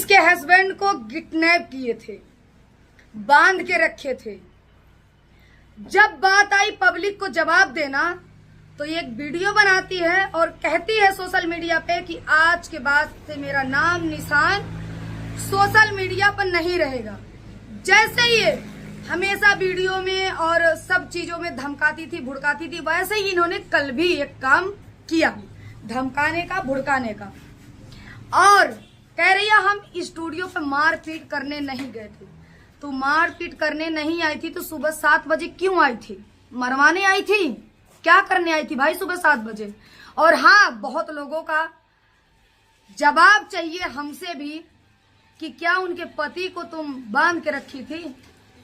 उसके हस्बैंड को किडनैप किए थे, बांध के रखे थे। जब बात आई पब्लिक को जवाब देना तो ये एक वीडियो बनाती है और कहती है सोशल मीडिया पे कि आज के बाद से मेरा नाम निशान सोशल मीडिया पर नहीं रहेगा। जैसे ये हमेशा वीडियो में और सब चीजों में धमकाती थी, भुड़काती थी, वैसे ही इन्होंने कल भी एक काम किया, धमकाने का, भुड़काने का। और कह रही है हम स्टूडियो पे मारपीट करने नहीं गए थे। तो मारपीट करने नहीं आई थी तो सुबह 7 बजे क्यों आई थी? मरवाने आई थी? क्या करने आई थी भाई सुबह 7 बजे? और हाँ, बहुत लोगों का जवाब चाहिए हमसे भी कि क्या उनके पति को तुम बांध के रखी थी?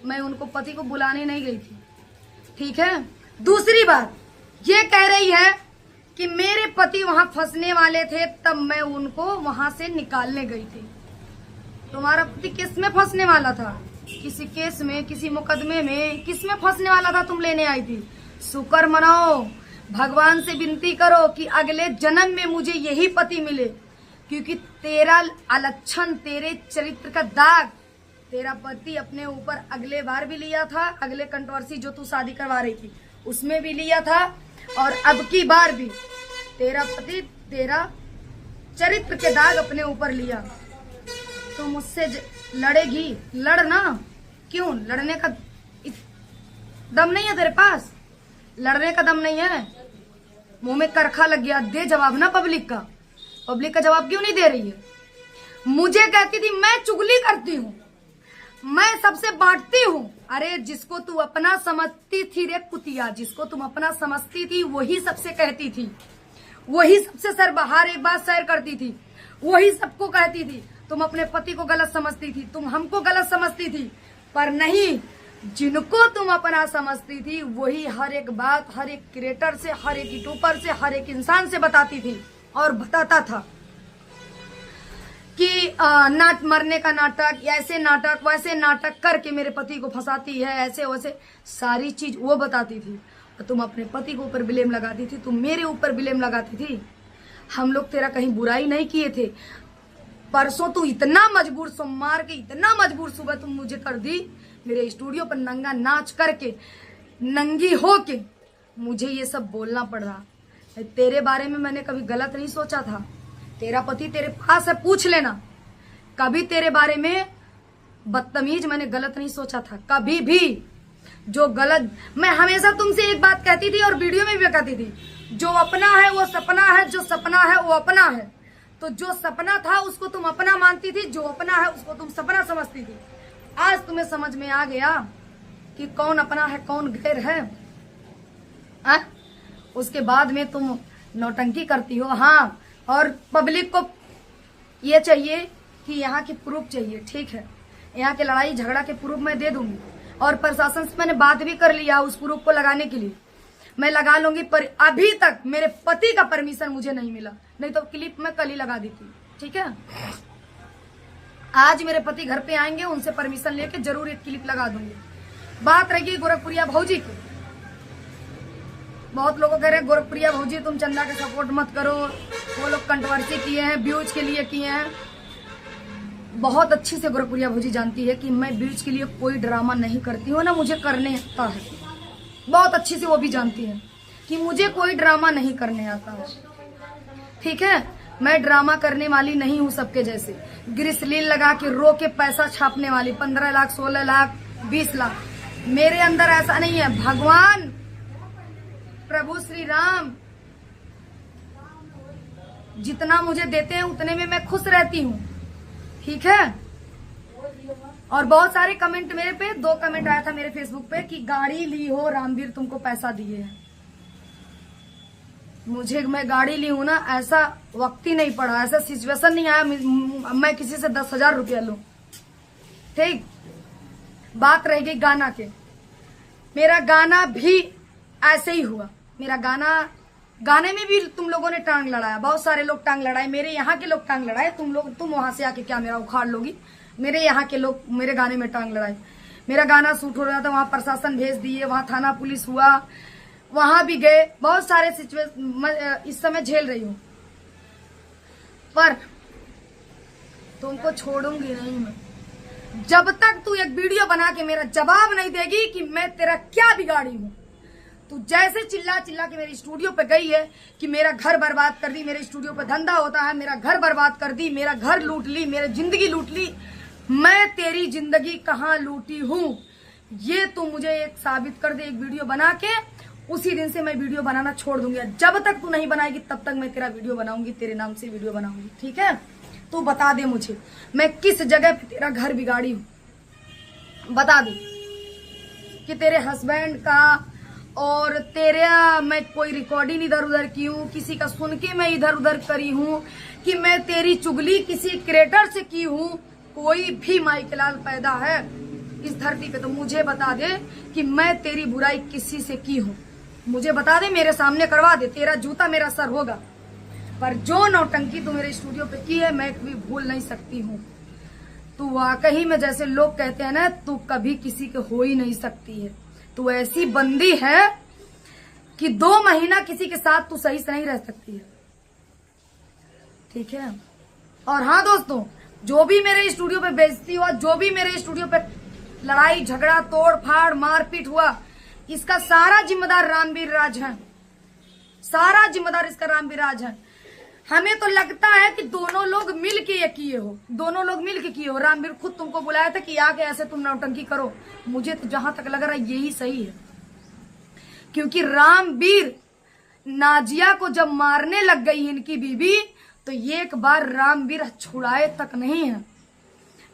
मैं उनको पति को बुलाने नहीं गई थी, ठीक है। दूसरी बात ये कह रही है कि मेरे पति वहां फंसने वाले थे तब मैं उनको वहां से निकालने गई थी। तुम्हारा पति किस में फंसने वाला था? किसी केस में, किसी मुकदमे में, किस में फंसने वाला था? तुम लेने आई थी। शुक्र मनाओ, भगवान से विनती करो कि अगले जन्म में मुझे यही पति मिले, क्योंकि तेरा अलक्षण, तेरे चरित्र का दाग तेरा पति अपने ऊपर अगले बार भी लिया था। अगले कंट्रोवर्सी जो तू शादी करवा रही थी उसमें भी लिया था, और अब की बार भी तेरा पति तेरा चरित्र के दाग अपने ऊपर लिया। तो मुझसे लड़ेगी? लड़ना। क्यों? लड़ने का दम नहीं है तेरे पास? लड़ने का दम नहीं है? मुंह में करखा लग गया, दे जवाब ना पब्लिक का। पब्लिक का जवाब क्यों नहीं दे रही है? मुझे कहती थी मैं चुगली करती हूँ, मैं सबसे बांटती हूँ। अरे जिसको तू अपना समझती थी रे कुतिया, जिसको तुम अपना समझती थी वही सबसे कहती थी, वही सबसे सरबहार एक बात शेयर करती थी, वही सबको कहती थी। तुम अपने पति को गलत समझती थी, तुम हमको गलत समझती थी, पर नहीं, जिनको तुम अपना समझती थी वही हर एक बात हर एक क्रिएटर से, हर एक यूट्यूबर से, हर एक इंसान से बताती थी। और बताता था कि नाट मरने का नाटक, ऐसे नाटक वैसे नाटक करके मेरे पति को फंसाती है, ऐसे वैसे सारी चीज वो बताती थी। और तुम अपने पति के ऊपर ब्लेम लगाती थी, तुम मेरे ऊपर ब्लेम लगाती थी। हम लोग तेरा कहीं बुराई नहीं किए थे। परसों तू इतना मजबूर, सोमवार के इतना मजबूर सुबह तुम मुझे कर दी, मेरे स्टूडियो पर नंगा नाच करके, नंगी होके मुझे ये सब बोलना पड़ रहा। तेरे बारे में मैंने कभी गलत नहीं सोचा था। तेरा पति तेरे पास है, पूछ लेना। कभी तेरे बारे में बदतमीज मैंने गलत नहीं सोचा था, कभी भी। जो गलत, मैं हमेशा तुमसे एक बात कहती थी और वीडियो में भी कहती थी, जो अपना है वो सपना है, जो सपना है वो अपना है। तो जो सपना था उसको तुम अपना मानती थी, जो अपना है उसको तुम सपना समझती थी। आज तुम्हें समझ में आ गया कि कौन अपना है कौन गैर है। उसके बाद में तुम नौटंकी करती हो। हाँ, और पब्लिक को ये चाहिए कि यहाँ की प्रूफ चाहिए, ठीक है। यहाँ के लड़ाई झगड़ा के प्रूफ मैं दे दूंगी, और प्रशासन से मैंने बात भी कर लिया उस प्रूफ को लगाने के लिए, मैं लगा लूंगी। पर अभी तक मेरे पति का परमिशन मुझे नहीं मिला, नहीं तो क्लिप मैं कल ही लगा दी थी, ठीक है। आज मेरे पति घर पे आएंगे, उनसे परमिशन लेके जरूर एक क्लिप लगा दूंगी। बात रहेगी गोरखपुरिया भौजी की। बहुत लोगों कह रहे हैं गोरखपुरिया भौजी तुम चंदा का सपोर्ट मत करो, वो लोग कंट्रोवर्सी किए हैं, व्यूज के लिए किए हैं। बहुत अच्छी से गोरखपुरिया भौजी जानती है कि मैं व्यूज के लिए कोई ड्रामा नहीं करती हूँ, ना मुझे करने आता है। बहुत अच्छी से वो भी जानती है कि मुझे कोई ड्रामा नहीं करने आता है, ठीक है। मैं ड्रामा करने वाली नहीं हूँ सबके जैसे, ग्रिसलीन लगा के रो के पैसा छापने वाली, 15 लाख 16 लाख 20 लाख। मेरे अंदर ऐसा नहीं है। भगवान प्रभु श्री राम जितना मुझे देते हैं उतने में मैं खुश रहती हूँ, ठीक है। और बहुत सारे कमेंट मेरे पे, 2 कमेंट आया था मेरे फेसबुक पे कि गाड़ी ली हो रामवीर तुमको पैसा दिए हैं। मुझे, मैं गाड़ी ली हूं ना, ऐसा वक्त ही नहीं पड़ा, ऐसा सिचुएशन नहीं आया मैं किसी से 10,000 रुपया लूं, ठीक। बात रह गई गाना के। मेरा गाना भी ऐसे ही हुआ। मेरा गाने में भी तुम लोगों ने टांग लड़ाया, बहुत सारे लोग टांग लड़ाए, मेरे यहाँ के लोग टांग लड़ाए। तुम वहां से आके क्या मेरा उखाड़ लोगी? मेरे यहाँ के लोग मेरे गाने में टांग लड़ाए। मेरा गाना शूट हो रहा था, वहां प्रशासन भेज दिए, वहां थाना पुलिस हुआ, वहां भी गए। बहुत सारे सिचुएशन इस समय झेल रही हूं, पर तुमको छोड़ूंगी नहीं मैं, जब तक तू एक वीडियो बना के मेरा जवाब नहीं देगी कि मैं तेरा क्या बिगाड़ी हूँ। तू जैसे चिल्ला चिल्ला के मेरे स्टूडियो पे गई है कि मेरा घर बर्बाद कर दी, मेरे स्टूडियो पे धंधा होता है, मेरा घर बर्बाद कर दी, मेरा घर लूट ली, मेरी जिंदगी लूट ली। मैं तेरी जिंदगी कहाँ लूटी हूँ ये तू मुझे एक साबित कर दे, एक वीडियो बना के। उसी दिन से मैं वीडियो बनाना छोड़ दूंगी। जब तक तू नहीं बनाएगी तब तक मैं तेरा वीडियो बनाऊंगी, तेरे नाम से वीडियो बनाऊंगी, ठीक है। तू बता दे मुझे मैं किस जगह पे तेरा घर बिगाड़ी हूँ, बता दे कि तेरे हस्बैंड का और तेरा मैं कोई रिकॉर्डिंग इधर उधर की हूँ, किसी का सुन के मैं इधर उधर करी हूँ, कि मैं तेरी चुगली किसी क्रिएटर से की हूँ। कोई भी माइकलाल पैदा है इस धरती पे तो मुझे बता दे कि मैं तेरी बुराई किसी से की हूँ, मुझे बता दे, मेरे सामने करवा दे, तेरा जूता मेरा सर होगा। पर जो नौटंकी तू मेरे स्टूडियो पे की है मैं कभी भूल नहीं सकती हूँ। तू वाकई में जैसे लोग कहते हैं ना, तू कभी किसी के हो ही नहीं सकती है। तू ऐसी बंदी है कि 2 महीना किसी के साथ तू सही से नहीं रह सकती है, ठीक है। और हाँ दोस्तों, जो भी मेरे स्टूडियो पे बेइज्जती हुआ, जो भी मेरे स्टूडियो पे लड़ाई झगड़ा तोड़ फाड़ मारपीट हुआ, इसका सारा जिम्मेदार रामवीर राज है, सारा जिम्मेदार इसका रामवीर राज है। हमें तो लगता है कि दोनों लोग मिल के ये किए हो, दोनों लोग मिल के किए हो। रामवीर खुद तुमको बुलाया था कि आके ऐसे तुम नौटंकी करो। मुझे तो जहां तक लग रहा है यही सही है, क्योंकि रामवीर नाजिया को जब मारने लग गई इनकी बीवी तो एक बार रामवीर छुड़ाए तक नहीं है।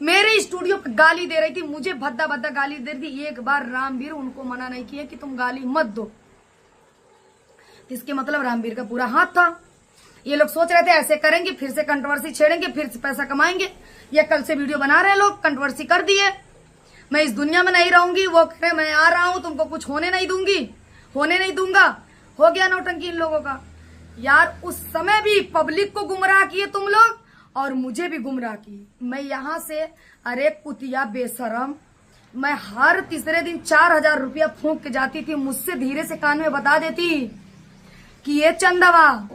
मेरे स्टूडियो पे गाली दे रही थी, मुझे भद्दा भद्दा गाली दे रही थी, एक बार रामवीर उनको मना नहीं किया कि तुम गाली मत दो। इसके मतलब रामवीर का पूरा हाथ था। ये लोग सोच रहे थे ऐसे करेंगे, फिर से कंट्रोवर्सी छेड़ेंगे, फिर से पैसा कमाएंगे। ये कल से वीडियो बना रहे लोग, कंट्रोवर्सी कर दिए, मैं इस दुनिया में नहीं रहूंगी। वो कह रहे मैं आ रहा हूं, तुमको कुछ होने नहीं दूंगी, होने नहीं दूंगा। हो गया नौटंकी इन लोगों का। यार उस समय भी पब्लिक को गुमराह किए तुम लोग और मुझे भी गुमराह की। मैं यहां से, अरे कुतिया बेशरम, मैं हर तीसरे दिन 4000 रुपया फूंक के जाती थी, मुझसे धीरे से कान में बता देती कि ये चंदवा,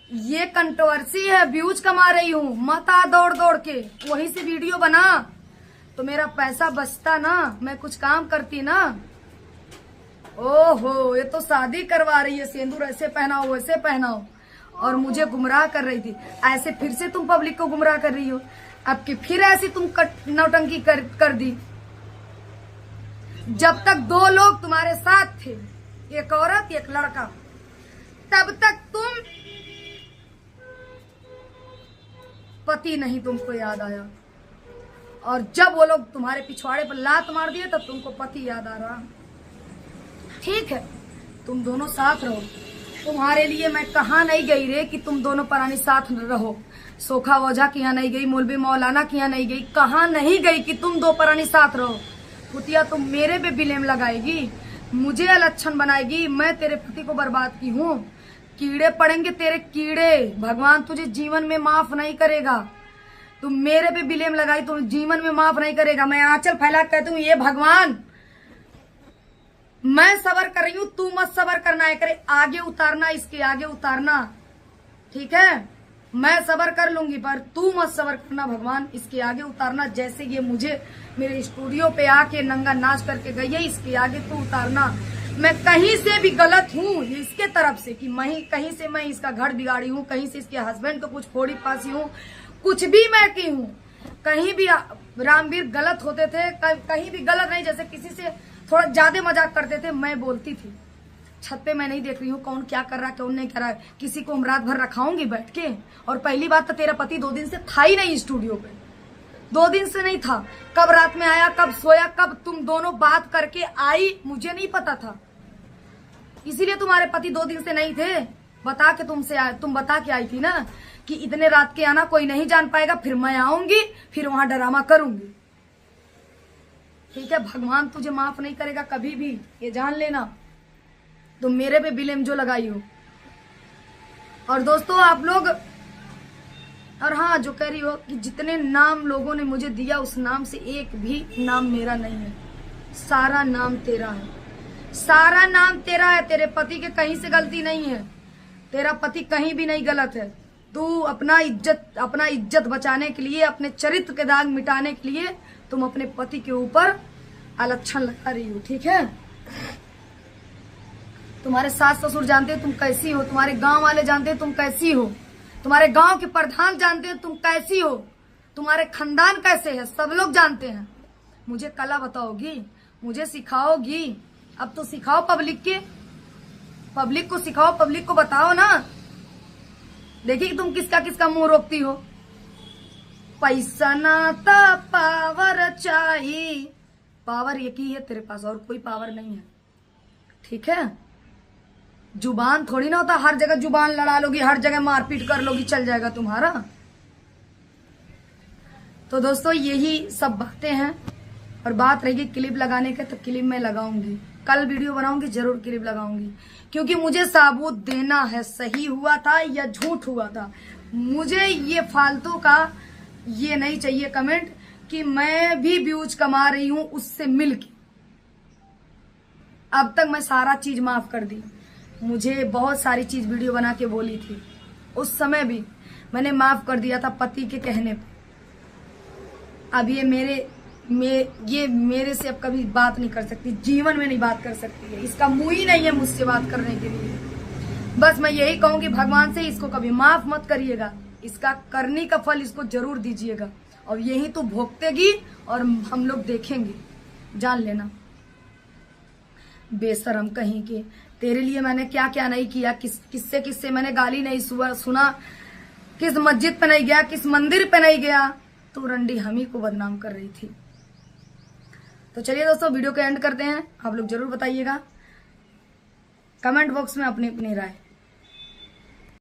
ये कंट्रोवर्सी है, व्यूज कमा रही हूं, मत आ दौड़ दौड़ के, वहीं से वीडियो बना तो मेरा पैसा बचता ना, मैं कुछ काम करती ना। ओहो, ये तो शादी करवा रही है, सिंदूर ऐसे पहनाओ वैसे पहनाओ, और मुझे गुमराह कर रही थी। ऐसे फिर से तुम पब्लिक को गुमराह कर रही हो, अब की फिर ऐसी तुम नौटंकी कर दी। जब तक 2 लोग तुम्हारे साथ थे, एक औरत एक लड़का, तब तक तुम पति नहीं तुमको याद आया, और जब वो लोग तुम्हारे पिछवाड़े पर लात मार दिए तब तुमको पति याद आ रहा। ठीक है, तुम दोनों साथ रहो। तुम्हारे लिए मैं कहाँ नहीं गई रे कि तुम दोनों प्राणी साथ रहो। सोखा ओझा के यहाँ नहीं गई, मौलवी मौलाना के यहाँ नहीं गई, कहाँ नहीं गई कि तुम 2 प्राणी साथ रहो। कुतिया तुम मेरे पे ब्लेम लगाएगी, मुझे अलक्षण बनाएगी, मैं तेरे पति को बर्बाद की हूँ। कीड़े पड़ेंगे तेरे कीड़े, भगवान तुझे जीवन में माफ नहीं करेगा। तुम मेरे पे ब्लेम लगाई, तुम जीवन में माफ नहीं करेगा। मैं आंचल फैला कहती हूँ, ये भगवान, मैं सबर कर रही हूँ, तू मत सबर करना है, करे आगे उतारना, इसके आगे उतारना, ठीक है। मैं सबर कर लूंगी पर तू मत सबर करना भगवान, इसके आगे उतारना। जैसे ये मुझे मेरे स्टूडियो पे आके नंगा नाच करके गई है, इसके आगे तू उतारना। मैं कहीं से भी गलत हूँ इसके तरफ से कि कहीं से मैं इसका घर बिगाड़ी हूँ, कहीं से इसके हस्बैंड को कुछ फोड़ी फांसी हूँ, कुछ भी मैं की हूँ। कहीं भी रामवीर गलत होते थे, कहीं भी गलत नहीं, जैसे किसी से थोड़ा ज्यादा मजाक करते थे, मैं बोलती थी। छत पे मैं नहीं देख रही हूँ कौन क्या कर रहा है कौन नहीं कर रहा है, किसी को हम रात भर रखाऊंगी बैठ के। और पहली बात तो तेरा पति 2 दिन से था ही नहीं स्टूडियो पे, 2 दिन से नहीं था। कब रात में आया, कब सोया, कब तुम दोनों बात करके आई, मुझे नहीं पता था। इसीलिए तुम्हारे पति 2 दिन से नहीं थे। बता के तुम बता के आई थी ना कि इतने रात के आना कोई नहीं जान पाएगा, फिर मैं आऊंगी, फिर वहां ड्रामा करूंगी, ठीक है। भगवान तुझे माफ नहीं करेगा कभी भी, ये जान लेना। तुम मेरे पे ब्लेम जो लगाई हो। और दोस्तों आप लोग, और हाँ जो कह रही हो कि जितने नाम लोगों ने मुझे दिया उस नाम से एक भी नाम मेरा नहीं है, सारा नाम तेरा है, सारा नाम तेरा है। तेरे पति के कहीं से गलती नहीं है, तेरा पति कहीं भी नहीं गलत है, तू अपना इज्जत बचाने के लिए, अपने चरित्र के दाग मिटाने के लिए तुम अपने पति के ऊपर अलक्षण लगा रही हो, ठीक है। तुम्हारे सास ससुर जानते हैं तुम कैसी हो, तुम्हारे गांव वाले जानते हैं तुम कैसी हो, तुम्हारे गांव के प्रधान जानते हैं तुम कैसी हो, तुम्हारे खानदान कैसे है, सब लोग जानते हैं। मुझे कला बताओगी, मुझे सिखाओगी। अब तो सिखाओ पब्लिक को सिखाओ, पब्लिक को बताओ ना। देखिए तुम किसका किसका मुंह रोकती हो। पैसा नाता पावर चाहिए, पावर एक ही है तेरे पास, और कोई पावर नहीं है, ठीक है। जुबान थोड़ी ना होता हर जगह जुबान लड़ा लोगी, हर जगह मारपीट कर लोगी, चल जाएगा तुम्हारा। तो दोस्तों यही सब बातें हैं। और बात रहेगी क्लिप लगाने के, तो क्लिप मैं लगाऊंगी, कल वीडियो बनाऊंगी, जरूर क्लिप लगाऊंगी, क्योंकि मुझे सबूत देना है, सही हुआ था या झूठ हुआ था। मुझे ये फालतू का ये नहीं चाहिए कमेंट कि मैं भी व्यूज कमा रही हूं उससे मिलके। अब तक मैं सारा चीज माफ कर दी। मुझे बहुत सारी चीज वीडियो बना के बोली थी, उस समय भी मैंने माफ कर दिया था पति के कहने पे। अब ये मेरे से अब कभी बात नहीं कर सकती, जीवन में नहीं बात कर सकती है, इसका मुंह ही नहीं है मुझसे बात करने के लिए। बस मैं यही कहूंगी भगवान से इसको कभी माफ मत करिएगा, इसका करने का फल इसको जरूर दीजिएगा, और यही तो भोगतेगी और हम लोग देखेंगे, जान लेना। बेशरम कहीं के, तेरे लिए मैंने क्या क्या नहीं किया, किससे मैंने गाली नहीं सुना, किस मस्जिद पे नहीं गया, किस मंदिर पे नहीं गया, तो रंडी हम ही को बदनाम कर रही थी। तो चलिए दोस्तों वीडियो को एंड करते हैं। आप लोग जरूर बताइएगा कमेंट बॉक्स में अपनी अपनी राय।